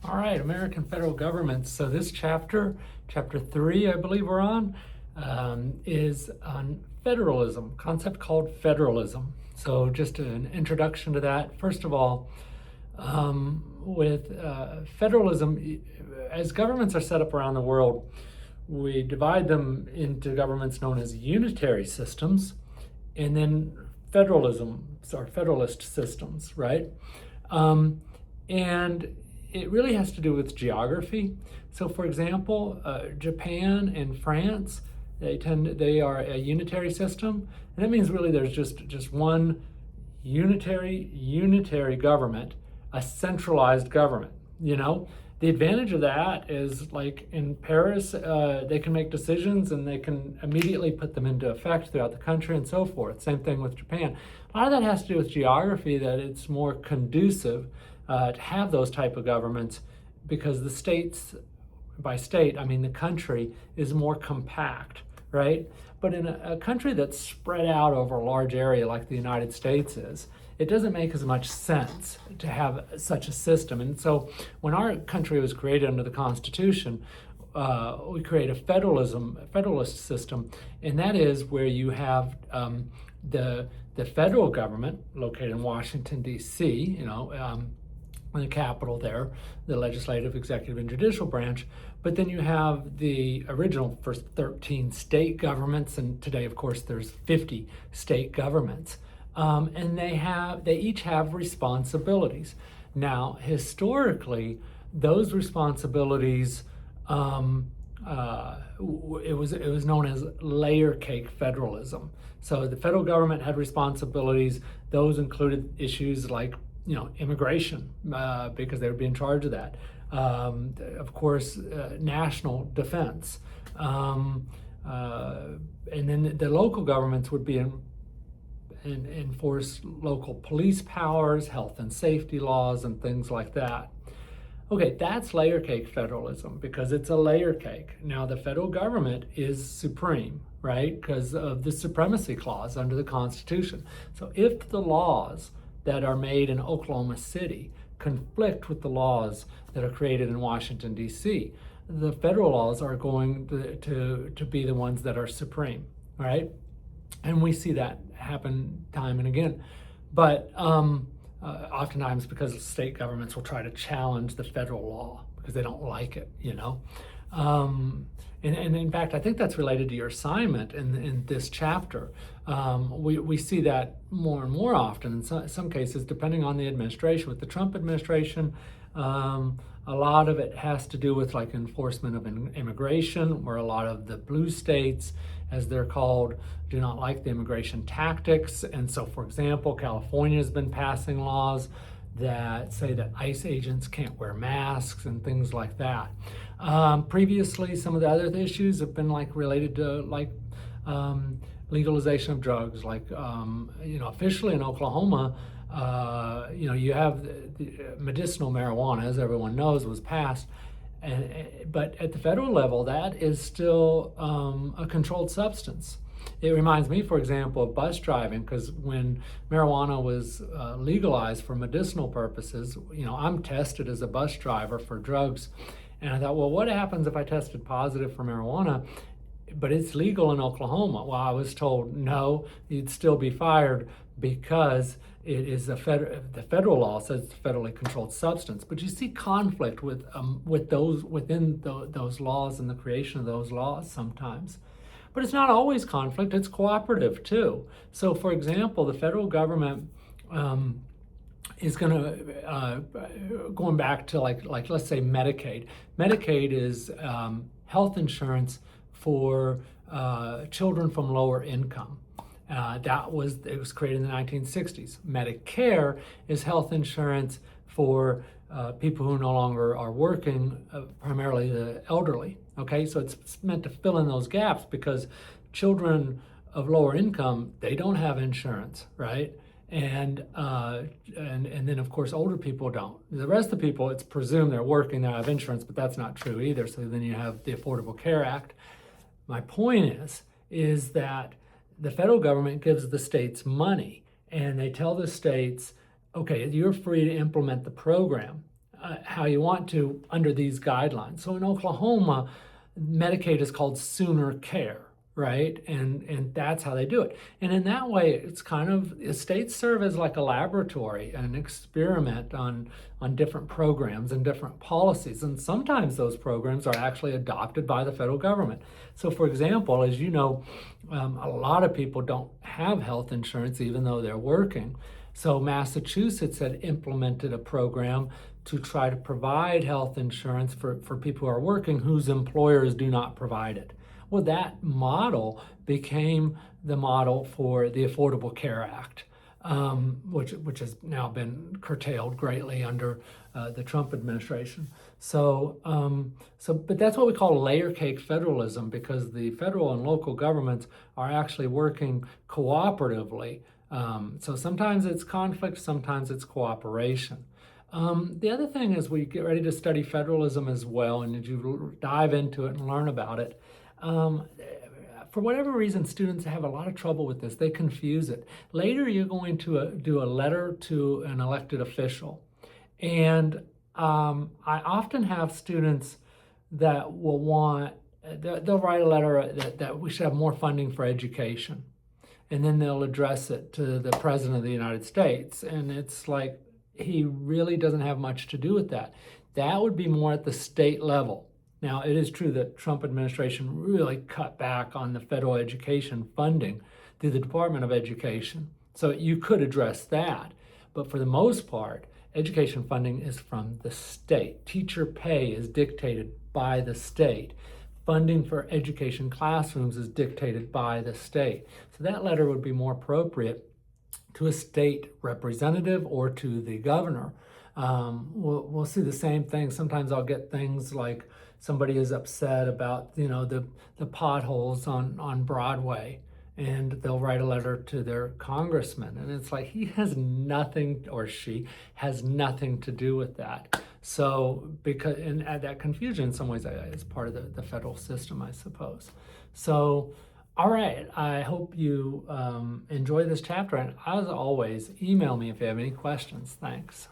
All right, American federal government. So this chapter 3, I believe we're on, is on federalism, concept called federalism. So just an introduction to that. First of all, with federalism, as governments are set up around the world, we divide them into governments known as unitary systems, and then federalism, or federalist systems, right? And it really has to do with geography. So, for example, Japan and France, they are a unitary system, and that means really there's just one unitary government, a centralized government. The advantage of that is, like in Paris, they can make decisions and they can immediately put them into effect throughout the country and so forth. Same thing with Japan. A lot of that has to do with geography, that it's more conducive to have those type of governments, because the states, by state, I mean the country, is more compact, right? But in a country that's spread out over a large area like the United States is, it doesn't make as much sense to have such a system. And so when our country was created under the Constitution, we create a federalist system, and that is where you have the federal government located in Washington, D.C., in the capital there, the legislative, executive, and judicial branch. But then you have the original first 13 state governments, and today, of course, there's 50 state governments. And they each have responsibilities. Now, historically, those responsibilities, it was known as layer cake federalism. So the federal government had responsibilities. Those included issues like immigration, because they would be in charge of that. Of course, national defense. And then the local governments would be enforce local police powers, health and safety laws, and things like that. Okay, that's layer cake federalism, because it's a layer cake. Now, the federal government is supreme, right? Because of the supremacy clause under the Constitution. So if the laws that are made in Oklahoma City conflict with the laws that are created in Washington, D.C., the federal laws are going to be the ones that are supreme, right? And we see that happen time and again. But oftentimes, because state governments will try to challenge the federal law because they don't like it, And in fact, I think that's related to your assignment in this chapter. We see that more and more often in some cases, depending on the administration. With the Trump administration, a lot of it has to do with like enforcement of immigration, where a lot of the blue states, as they're called, do not like the immigration tactics. And so, for example, California has been passing laws that say that ICE agents can't wear masks and things like that. Previously, some of the other issues have been related to legalization of drugs. Officially in Oklahoma, you have the medicinal marijuana, as everyone knows, was passed. But at the federal level, that is still a controlled substance. It reminds me, for example, of bus driving, because when marijuana was legalized for medicinal purposes, I'm tested as a bus driver for drugs. And I thought, well, what happens if I tested positive for marijuana, but it's legal in Oklahoma? Well, I was told, no, you'd still be fired, because it is the federal law says it's a federally controlled substance. But you see conflict with those within those laws and the creation of those laws sometimes. But it's not always conflict, it's cooperative too. So, for example, the federal government is going to, going back to like let's say Medicaid. Medicaid is health insurance for children from lower income. It was created in the 1960s. Medicare is health insurance for people who no longer are working, primarily the elderly. Okay, so it's meant to fill in those gaps, because children of lower income, they don't have insurance, right? And then of course older people don't. The rest of the people, it's presumed they're working, they have insurance, but that's not true either. So then you have the Affordable Care Act. My point is that the federal government gives the states money, and they tell the states, okay, you're free to implement the program. how you want to under these guidelines. So in Oklahoma, Medicaid is called Sooner Care, right? And that's how they do it. And in that way, it's kind of, states serve as like a laboratory, an experiment on different programs and different policies. And sometimes those programs are actually adopted by the federal government. So for example, as you know, a lot of people don't have health insurance even though they're working. So Massachusetts had implemented a program to try to provide health insurance for people who are working whose employers do not provide it. Well, that model became the model for the Affordable Care Act, which has now been curtailed greatly under the Trump administration. But that's what we call layer cake federalism, because the federal and local governments are actually working cooperatively. So sometimes it's conflict, sometimes it's cooperation. The other thing is, we get ready to study federalism as well, and as you dive into it and learn about it, for whatever reason, students have a lot of trouble with this. They confuse it. Later, you're going to do a letter to an elected official. And I often have students that will they'll write a letter that we should have more funding for education. And then they'll address it to the President of the United States. And it's like, he really doesn't have much to do with that. That would be more at the state level. Now, it is true that Trump administration really cut back on the federal education funding through the Department of Education. So you could address that. But for the most part, education funding is from the state. Teacher pay is dictated by the state. Funding for education classrooms is dictated by the state. So that letter would be more appropriate to a state representative or to the governor. We'll see the same thing. Sometimes I'll get things like somebody is upset about the potholes on Broadway, and they'll write a letter to their congressman, and it's like, he has nothing, or she has nothing to do with that. So and that confusion in some ways is part of the federal system, I suppose. So all right, I hope you enjoy this chapter, and as always, email me if you have any questions. Thanks.